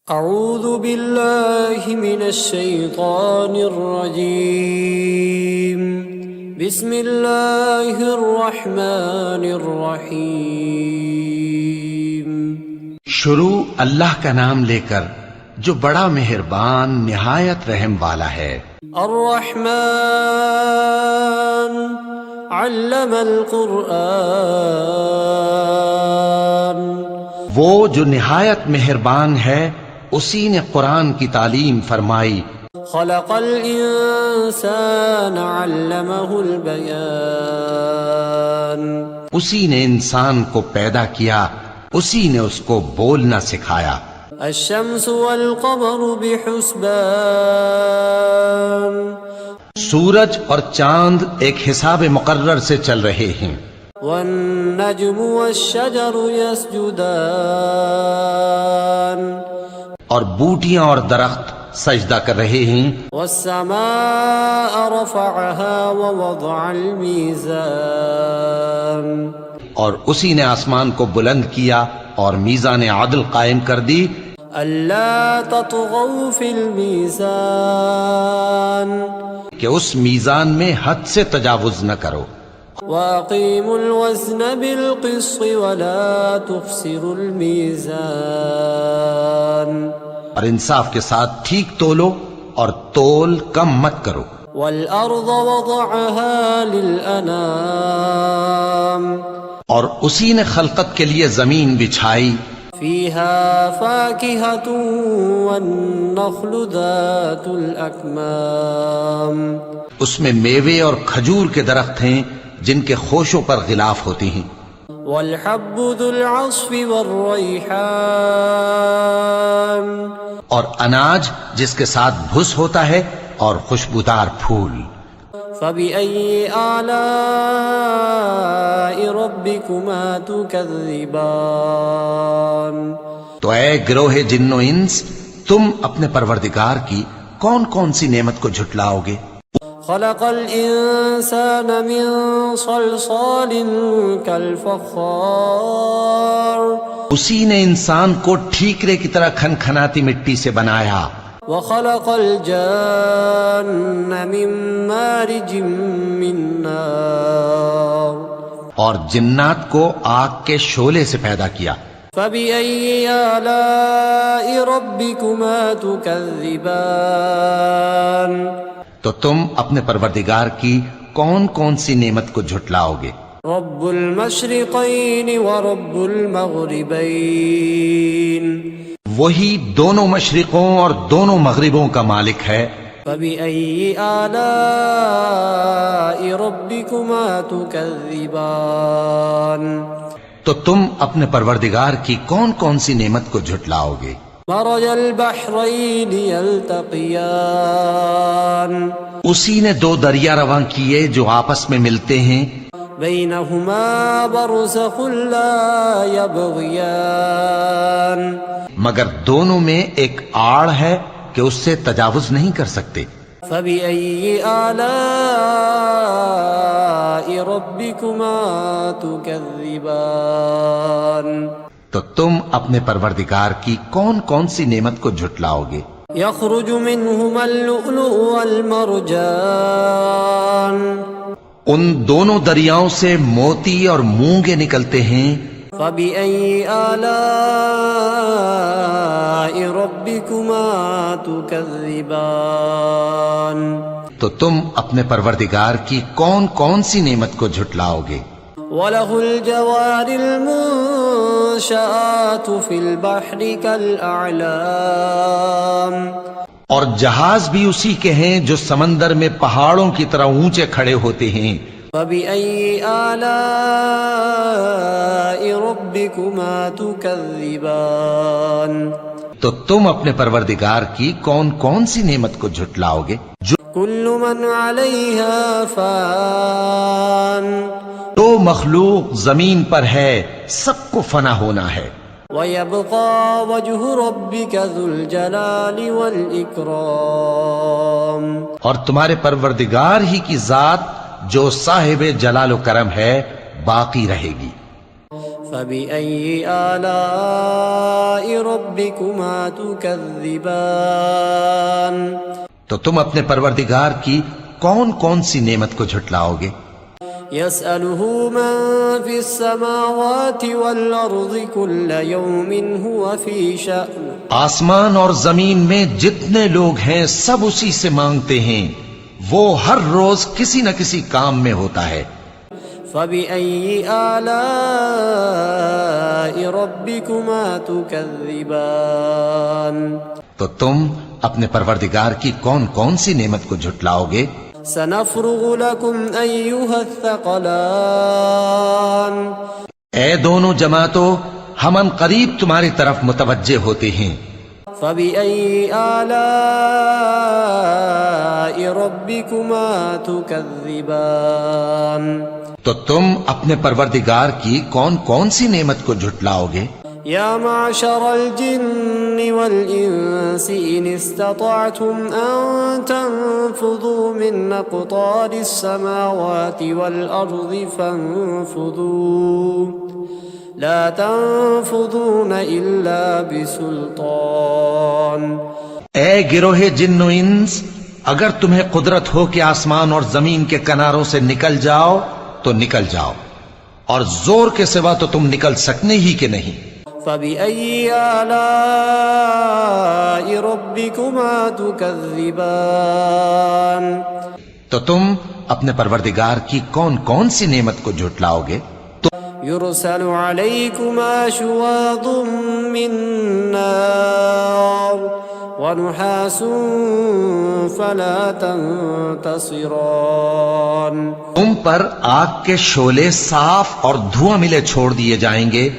اعوذ باللہ من الشیطان الرجیم بسم اللہ الرحمن الرحیم۔ شروع اللہ کا نام لے کر جو بڑا مہربان نہایت رحم والا ہے۔ الرحمن علم القرآن، وہ جو نہایت مہربان ہے اسی نے قرآن کی تعلیم فرمائی۔ خلق الانسان علمہ البیان، اسی نے انسان کو پیدا کیا، اسی نے اس کو بولنا سکھایا۔ الشمس والقمر بحسبان، سورج اور چاند ایک حساب مقرر سے چل رہے ہیں۔ والنجم والشجر يسجدان، اور بوٹیاں اور درخت سجدہ کر رہے ہیں۔ والسماء رفعها ووضع الميزان، اور اسی نے آسمان کو بلند کیا اور میزان عدل قائم کر دی۔ ألا تطغوا في الميزان، کہ اس میزان میں حد سے تجاوز نہ کرو۔ وأقيموا الوزن بالقسط ولا تخسروا الميزان، اور انصاف کے ساتھ ٹھیک تولو اور تول کم مت کرو۔ والأرض وضعها للأنام، اور اسی نے خلقت کے لیے زمین بچھائی۔ فيها فاكهة والنخل ذات الأكمام، اس میں میوے اور کھجور کے درخت ہیں جن کے خوشوں پر غلاف ہوتی ہیں۔ والحب ذو العصف والريحان، اور اناج جس کے ساتھ بھس ہوتا ہے اور خوشبودار پھول۔ فبأي آلاء ربكما تكذبان، تو اے گروہ جن و انس، تم اپنے پروردگار کی کون کون سی نعمت کو جھٹلاؤ گے؟ خلق الإنسان من صلصال كالفخار، اسی نے انسان کو ٹھیکرے کی طرح کھنکھناتی مٹی سے بنایا۔ وخلق الجان من مارج من نار، اور جنات کو آگ کے شعلے سے پیدا کیا۔ فبأي آلاء ربكما تكذبان، تو تم اپنے پروردگار کی کون کون سی نعمت کو جھٹلاؤ گے؟ رب المشرقین ورب المغربین، وہی دونوں مشرقوں اور دونوں مغربوں کا مالک ہے۔ فبأي آلاء ربكما تكذبان، تو تم اپنے پروردگار کی کون کون سی نعمت کو جھٹلاؤ گے؟ مرج البحرین یلتقیان، اسی نے دو دریا رواں کیے جو آپس میں ملتے ہیں۔ بینہما برزخ لا یبغیان، مگر دونوں میں ایک آڑ ہے کہ اس سے تجاوز نہیں کر سکتے۔ فبأي آلاء ربكما تكذبان، تو تم اپنے پروردگار کی کون کون سی نعمت کو جھٹلاؤ گے؟ يخرج منهما اللؤلؤ والمرجان، ان دونوں دریاؤں سے موتی اور مونگے نکلتے ہیں۔ فبأي آلاء ربكما تكذبان، تو تم اپنے پروردگار کی کون کون سی نعمت کو جھٹلاؤ گے؟ وله الجوار المنشآت في البحر كالأعلام، اور جہاز بھی اسی کے ہیں جو سمندر میں پہاڑوں کی طرح اونچے کھڑے ہوتے ہیں۔ فبأي آلاء ربكما تكذبان، تو تم اپنے پروردگار کی کون کون سی نعمت کو جھٹلاؤ گے؟ جو كل من عليها فان، تو مخلوق زمین پر ہے سب کو فنا ہونا ہے۔ ويبقى وجه ربك ذو الجلال والإكرام، اور تمہارے پروردگار ہی کی ذات جو صاحب جلال و کرم ہے باقی رہے گی۔ فبأي آلاء ربكما تكذبان تو تم اپنے پروردگار کی کون کون سی نعمت کو جھٹلاؤ گے؟ يسأله من في السماوات والأرض كل يوم هو في شأن آسمان اور زمین میں جتنے لوگ ہیں سب اسی سے مانگتے ہیں، وہ ہر روز کسی نہ کسی کام میں ہوتا ہے۔ فبأي آلاء ربكما تكذبان تو تم اپنے پروردگار کی کون کون سی نعمت کو جھٹلاؤ گے؟ سنفرغ لكم أيها الثقلان اے دونوں جماعتوں، ہم ان قریب تمہاری طرف متوجہ ہوتے ہیں۔ فبأي آلاء ربكما تكذبان تو تم اپنے پروردگار کی کون کون سی نعمت کو جھٹلاؤ گے؟ يا معشر الجن والإنس إن استطعتم أن تنفذوا من أقطار السماوات والأرض فانفذوا لا تنفذون إلا بسلطان۔ اے گروہ جن و انس، اگر تمہیں قدرت ہو کہ آسمان اور زمین کے کناروں سے نکل جاؤ تو نکل جاؤ، اور زور کے سوا تو تم نکل سکنے ہی کہ نہیں۔ فبأي آلاء ربكما تكذبان تو تم اپنے پروردگار کی کون کون سی نعمت کو جھٹلاؤ گے؟ يرسل عليكما شواظ من نار ونحاس فلا تنتصران تم پر آگ کے شعلے صاف اور دھواں ملے چھوڑ دیے جائیں گے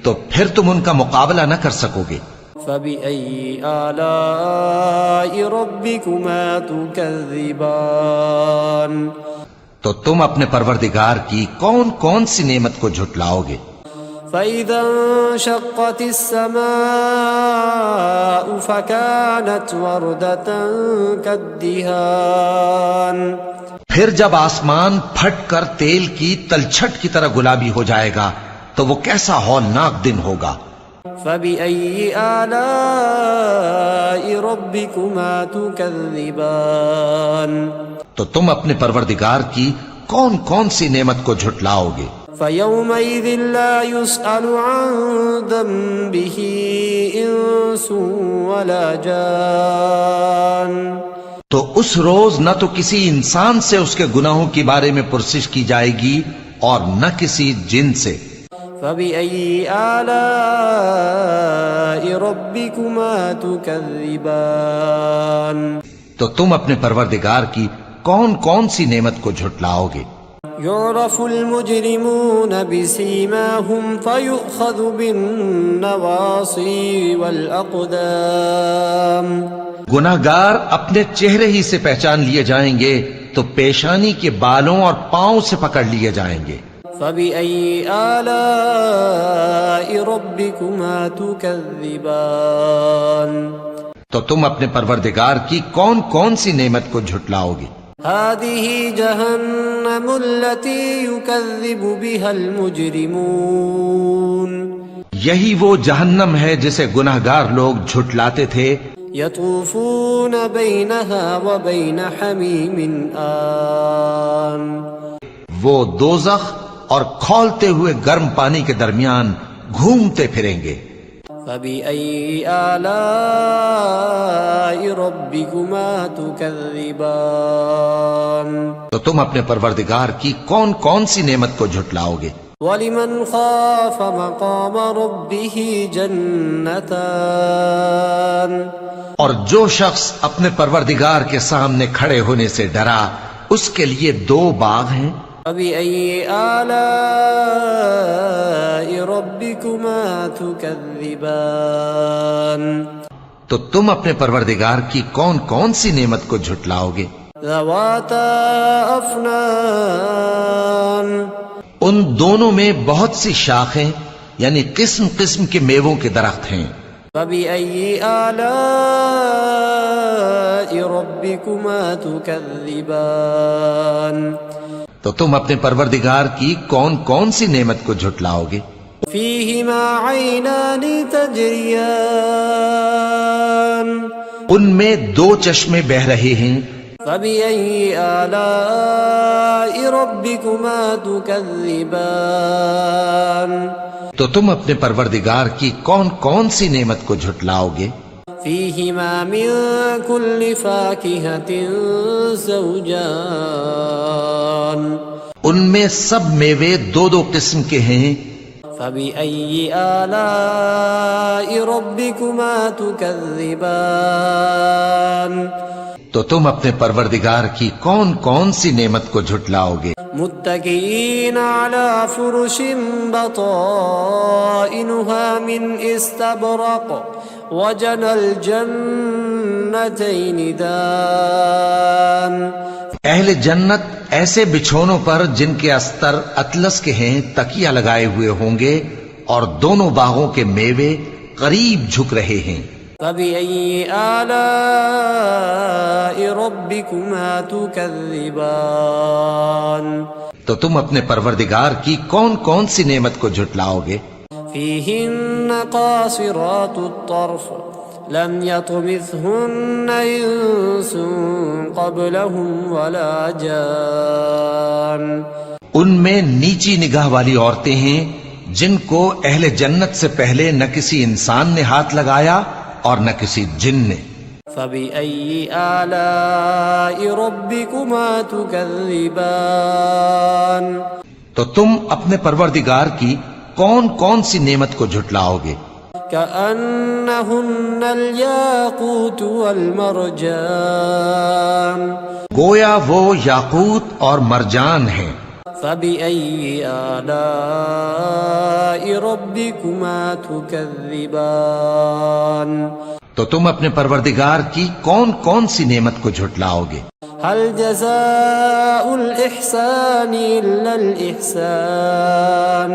تو پھر تم ان کا مقابلہ نہ کر سکو گے۔ فبأي آلاء ربكما تكذبان تو تم اپنے پروردگار کی کون کون سی نعمت کو جھٹلاؤ گے؟ فإذا انشقت السماء فكانت وردة كالدهان پھر جب آسمان پھٹ کر تیل کی تلچھٹ کی طرح گلابی ہو جائے گا تو وہ کیسا ہولناک دن ہوگا۔ فبأي آلاء ربكما تكذبان تو تم اپنے پروردگار کی کون کون سی نعمت کو جھٹلاؤ گے؟ فيومئذ لا يسأل عن ذنبه إنس ولا جان تو اس روز نہ تو کسی انسان سے اس کے گناہوں کے بارے میں پرسش کی جائے گی اور نہ کسی جن سے۔ فبأي آلاء ربكما تكذبان تو تم اپنے پروردگار کی کون کون سی نعمت کو جھٹلاؤ گے؟ يعرف المجرمون بسيماهم فيؤخذ بالنواصي والأقدام گناہگار اپنے چہرے ہی سے پہچان لیے جائیں گے تو پیشانی کے بالوں اور پاؤں سے پکڑ لیے جائیں گے۔ فبأي آلاء ربكما تكذبان تو تم اپنے پروردگار کی کون کون سی نعمت کو جھٹلاؤ گے؟ هذه جهنم التي يكذب بها المجرمون یہی وہ جہنم ہے جسے گناہگار لوگ جھٹلاتے تھے۔ يطوفون بينها وبين حميم آن وہ دوزخ اور کھولتے ہوئے گرم پانی کے درمیان گھومتے پھریں گے۔ فبأي آلاء ربكما تكذبان تو تم اپنے پروردگار کی کون کون سی نعمت کو جھٹلاؤ گے؟ ولمن خاف مقام ربه جنتان اور جو شخص اپنے پروردگار کے سامنے کھڑے ہونے سے ڈرا اس کے لیے دو باغ ہیں۔ فبأي آلاء ربكما تكذبان تو تم اپنے پروردگار کی کون کون سی نعمت کو جھٹلاؤ گے؟ ذواتا افنان ان دونوں میں بہت سی شاخیں یعنی قسم قسم کے میووں کے درخت ہیں۔ فبأي آلاء ربكما تكذبان تو تم اپنے پروردگار کی کون کون سی نعمت کو جھٹلاؤ گے؟ فيهما عينان تجريان ان میں دو چشمے بہ رہے ہیں. فبأي آلاء ربكما تكذبان تو تم اپنے پروردگار کی کون کون سی نعمت کو جھٹلاؤ گے؟ فيهما من كل فاكهة زوجان ان میں سب میوے دو دو قسم کے ہیں. فبأي آلاء ربكما تكذبان تو تم اپنے پروردگار کی کون کون سی نعمت کو جھٹلاؤ گے؟ متكئين على فرش بطائنها من استبرق وجنى الجنتين دان اہل جنت ایسے بچھونوں پر جن کے استر اطلس کے ہیں تکیہ لگائے ہوئے ہوں گے اور دونوں باغوں کے میوے قریب جھک رہے ہیں. فبأي آلاء ربكما تكذبان تو تم اپنے پروردگار کی کون کون سی نعمت کو جھٹلاؤ گے؟ فيهن قاصرات الطرف لم يطمثهن إنس قبلهم ولا جان ان میں نیچی نگاہ والی عورتیں ہیں جن کو اہل جنت سے پہلے نہ کسی انسان نے ہاتھ لگایا اور نہ کسی جن نے. فبأي آلاء ربكما تكذبان تو تم اپنے پروردگار کی کون کون سی نعمت کو جھٹلاؤ گے؟ كأنهن الياقوت والمرجان گویا وہ یاقوت اور مرجان ہیں. فبأي آلاء ربكما تكذبان تو تم اپنے پروردگار کی کون کون سی نعمت کو جھٹلاؤ گے؟ هل جزاء الإحسان إلا الإحسان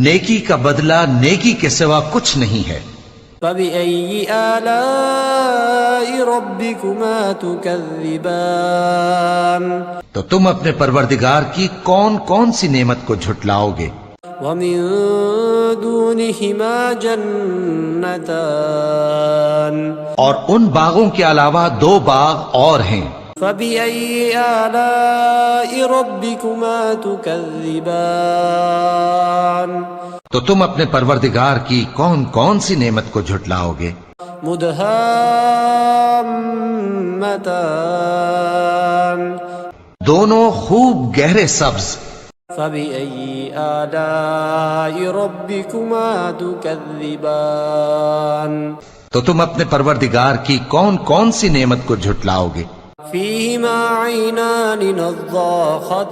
نیکی کا بدلہ نیکی کے سوا کچھ نہیں ہے. فبأي آلاء ربكما تكذبان تو تم اپنے پروردگار کی کون کون سی نعمت کو جھٹلاؤ گے؟ ومن دونهما جنتان اور ان باغوں کے علاوہ دو باغ اور ہیں. فبأي آلاء ربكما تكذبان تو تم اپنے پروردگار کی کون کون سی نعمت کو جھٹلاؤ گے؟ مدهامتان دونوں خوب گہرے سبز. فبأي آلاء ربكما تكذبان تو تم اپنے پروردگار کی کون کون سی نعمت کو جھٹلاؤ گے؟ فيهما عينان نضاختان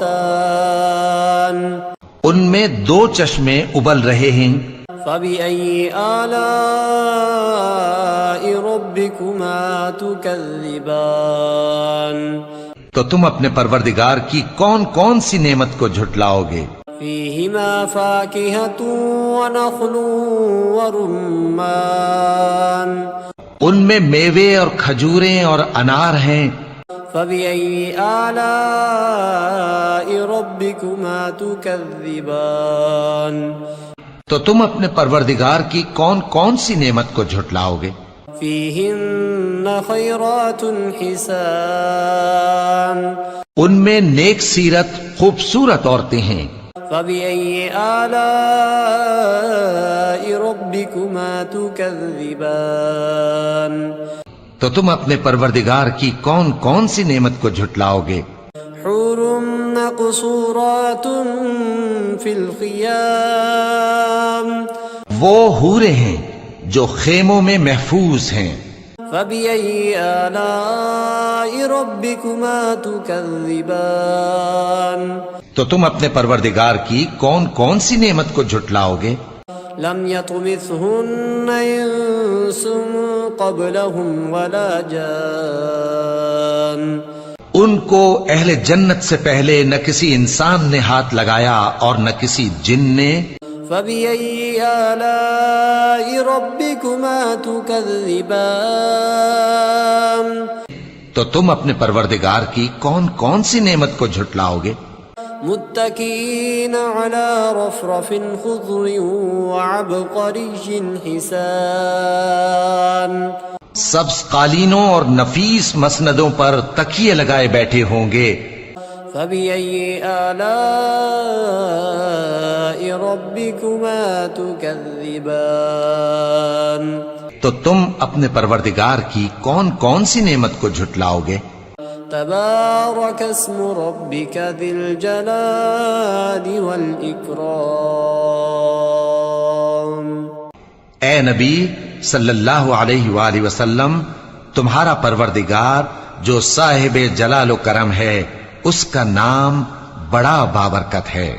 ان میں دو چشمے ابل رہے ہیں. فبأي آلاء ربكما تكذبان تو تم اپنے پروردگار کی کون کون سی نعمت کو جھٹلاؤ گے؟ فيهما فاكهة ونخل ورمان ان میں میوے اور کھجوریں اور انار ہیں. فبأي آلاء ربكما تكذبان تو تم اپنے پروردگار کی کون کون سی نعمت کو جھٹلاؤ گے؟ فيهن خيرات حسان ان میں نیک سیرت خوبصورت عورتیں ہیں. فبأي آلاء ربكما تكذبان تو تم اپنے پروردگار کی کون کون سی نعمت کو جھٹلاؤ گے؟ حور مقصورات في الخيام وہ حوریں ہیں جو خیموں میں محفوظ ہیں. فبأي آلاء ربكما تكذبان تو تم اپنے پروردگار کی کون کون سی نعمت کو جھٹلاؤ گے؟ لم يطمثهن انس قبلهم ولا جان ان کو اہل جنت سے پہلے نہ کسی انسان نے ہاتھ لگایا اور نہ کسی جن نے. فبأي آلاء ربكما تكذبان تو تم اپنے پروردگار کی کون کون سی نعمت کو جھٹلاؤ گے؟ متكئين على رفرف خضر وعبقري حسان سبز قالینوں اور نفیس مسندوں پر تکیے لگائے بیٹھے ہوں گے. فبأي آلاء ربكما تكذبان تو تم اپنے پروردگار کی کون کون سی نعمت کو جھٹلاؤ گے؟ تبارك اسم ربك ذي الجلال والإكرام. اے نبی صلی اللہ علیہ وآلہ وسلم، تمہارا پروردگار جو صاحب جلال و کرم ہے، اس کا نام بڑا بابرکت ہے.